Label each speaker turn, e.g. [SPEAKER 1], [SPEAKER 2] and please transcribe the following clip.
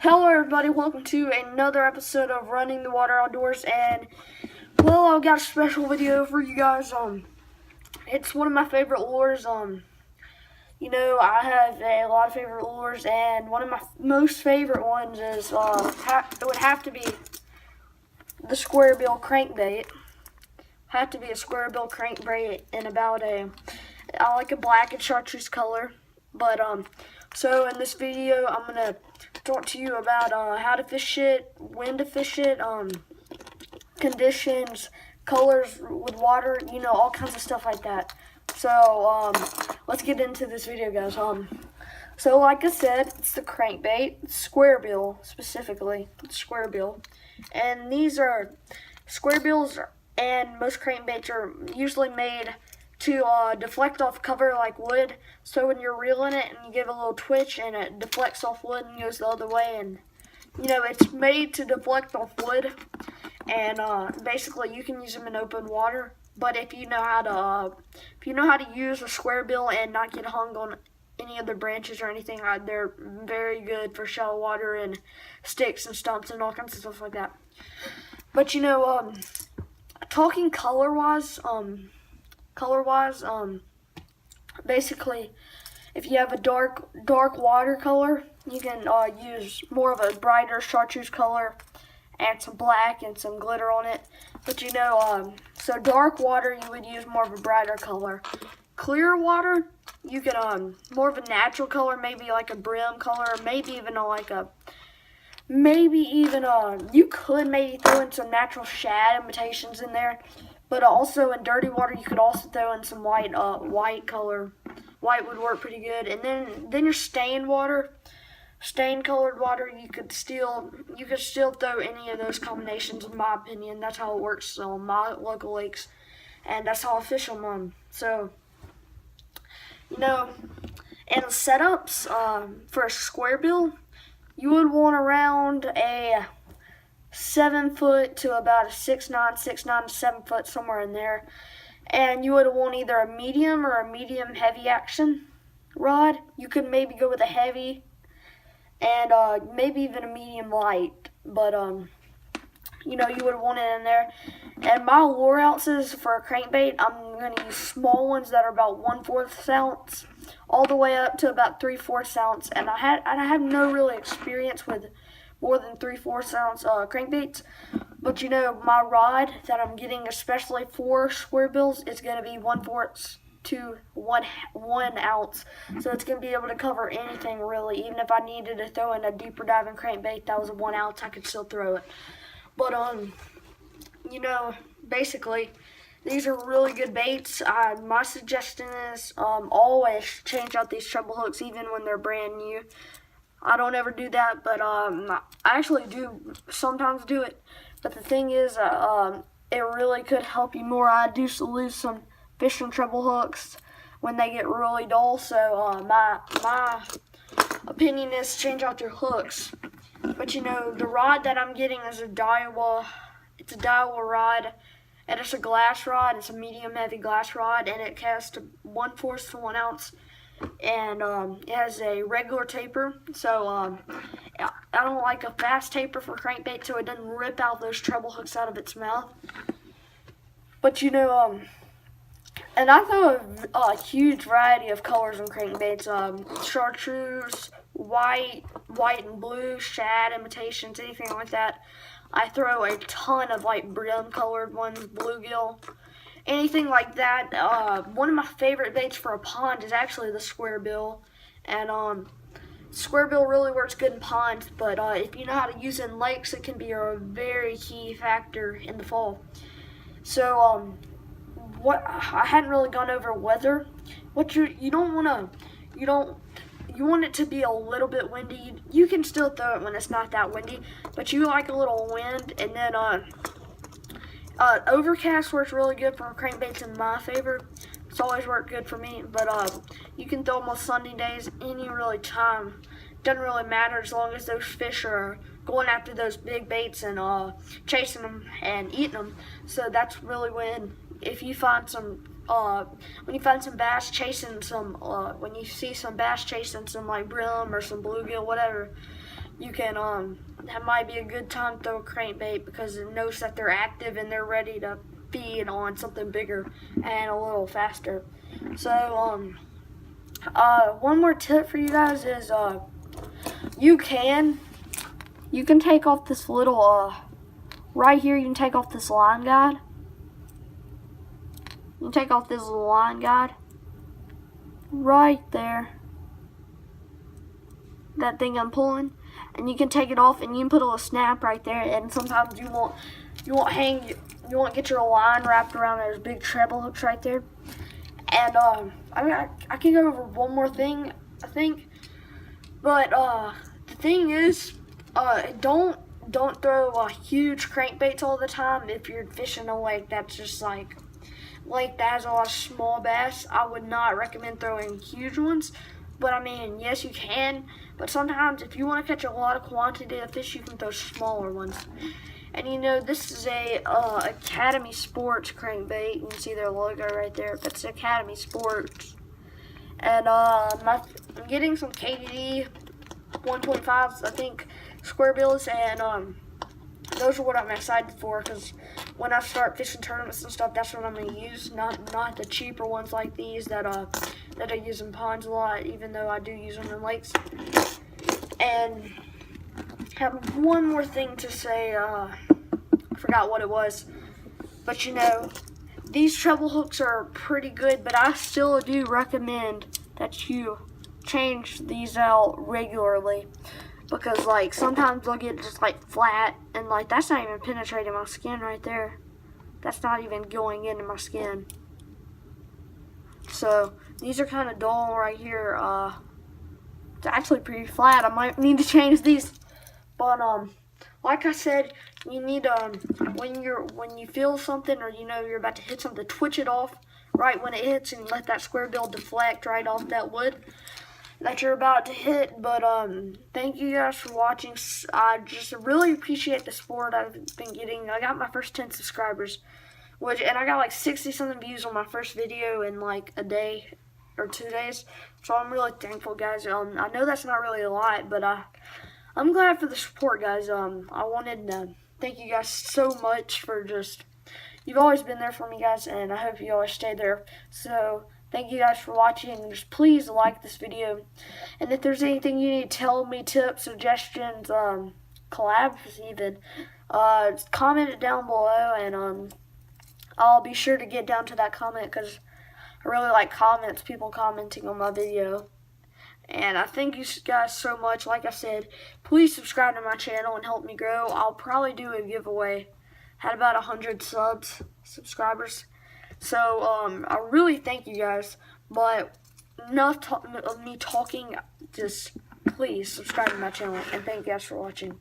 [SPEAKER 1] Hello everybody, welcome to another episode of Running the Water Outdoors, and well, I've got a special video for you guys. It's one of my favorite lures. I have a lot of favorite lures, and one of my most favorite ones is it would have to be the square bill crankbait. Have to be a square bill crankbait in about I like a black and chartreuse color. But so in this video, I'm gonna talk to you about how to fish it, when to fish it, conditions, colors with water, all kinds of stuff like that. So let's get into this video, guys. So like I said, it's the crankbait, square bill specifically, square bill, and these are square bills, and most crankbaits are usually made to deflect off cover like wood. So when you're reeling it and you give a little twitch and it deflects off wood and goes the other way, and it's made to deflect off wood. And basically you can use them in open water. But if you know how to use a square bill and not get hung on any of the branches or anything, they're very good for shallow water and sticks and stumps and all kinds of stuff like that. But talking color-wise, basically, if you have a dark watercolor, you can use more of a brighter chartreuse color, add some black and some glitter on it. But so dark water, you would use more of a brighter color. Clear water, you can more of a natural color, maybe like a brim color, maybe even you could maybe throw in some natural shad imitations in there. But also in dirty water, you could also throw in some white color. White would work pretty good. And then your stained colored water, you could still throw any of those combinations. In my opinion, that's how it works on my local lakes, and that's how I fish them. So and the setups for a square bill, you would want around a 7 foot to about a 6'9", 6'9" to 7 foot, somewhere in there. And you would want either a medium or a medium heavy action rod. You could maybe go with a heavy and maybe even a medium light. But you would want it in there. And my lure ounces for a crankbait, I'm going to use small ones that are about 1/4 ounce all the way up to about 3/4 ounce. And I have no really experience with more than 3/4 ounce crankbaits, but my rod that I'm getting especially for square bills is going to be 1/4 to 1 ounce, so it's going to be able to cover anything really. Even if I needed to throw in a deeper diving crankbait that was a 1 ounce, I could still throw it. But basically, these are really good baits. My suggestion is always change out these treble hooks even when they're brand new. I don't ever do that, but I actually do sometimes do it. But the thing is, it really could help you more. I do lose some fishing treble hooks when they get really dull. So my opinion is change out your hooks. But the rod that I'm getting is a Daiwa. It's a Daiwa rod, and it's a glass rod. It's a medium heavy glass rod, and it casts 1/4 to 1 ounce. And it has a regular taper, so I don't like a fast taper for crankbait, so it doesn't rip out those treble hooks out of its mouth. But and I throw a huge variety of colors on crankbaits: chartreuse, white and blue, shad imitations, anything like that. I throw a ton of brim colored ones, bluegill, anything like that. One of my favorite baits for a pond is actually the square bill, and square bill really works good in ponds, but if you know how to use it in lakes, it can be a very key factor in the fall. So what I hadn't really gone over weather. You want it to be a little bit windy. You can still throw it when it's not that windy, but you like a little wind. And then overcast works really good for crankbaits in my favor. It's always worked good for me. But you can throw them on sunny days, any really time. Doesn't really matter as long as those fish are going after those big baits and chasing them and eating them. So that's really if you find some when you find some bass chasing some, when you see some bass chasing some brim or some bluegill, whatever, you can that might be a good time to throw a crankbait because it knows that they're active and they're ready to feed on something bigger and a little faster. So one more tip for you guys is you can take off this little right here. You can take off this line guide. You can take off this little line guide right there. That thing I'm pulling, and you can take it off, and you can put a little snap right there. And sometimes you won't get your line wrapped around those big treble hooks right there. And I can go over one more thing, I think. But the thing is, don't throw huge crankbaits all the time. If you're fishing a lake that's just like that has a lot of small bass, I would not recommend throwing huge ones. But I mean, yes, you can. But sometimes, if you want to catch a lot of quantity of fish, you can throw smaller ones. And you know, this is a Academy Sports crankbait. You can see their logo right there. That's Academy Sports. And I'm getting some KDD 125s, I think, square bills, and those are what I'm excited for, because when I start fishing tournaments and stuff, that's what I'm going to use, not the cheaper ones like these that I use in ponds a lot, even though I do use them in lakes. And have one more thing to say, I forgot what it was, but you know, these treble hooks are pretty good, but I still do recommend that you change these out regularly. Because like sometimes they'll get just like flat, and like that's not even penetrating my skin right there. That's not even going into my skin. So these are kind of dull right here. It's actually pretty flat. I might need to change these. But like I said, you need when you feel something, or you know you're about to hit something, twitch it off right when it hits, and let that square bill deflect right off that wood that you're about to hit. But thank you guys for watching. I just really appreciate the support I've been getting. I got my first 10 subscribers, and I got like 60 something views on my first video in like a day or 2 days. So I'm really thankful, guys. I know that's not really a lot, but I'm glad for the support, guys. I wanted to thank you guys so much for you've always been there for me, guys, and I hope you always stay there. So thank you guys for watching. Just please like this video. And if there's anything you need to tell me, tips, suggestions, collabs even, comment it down below, and I'll be sure to get down to that comment, because I really like comments, people commenting on my video. And I thank you guys so much. Like I said, please subscribe to my channel and help me grow. I'll probably do a giveaway. Had about 100 subscribers. So, I really thank you guys, but enough of me talking. Just please subscribe to my channel, and thank you guys for watching.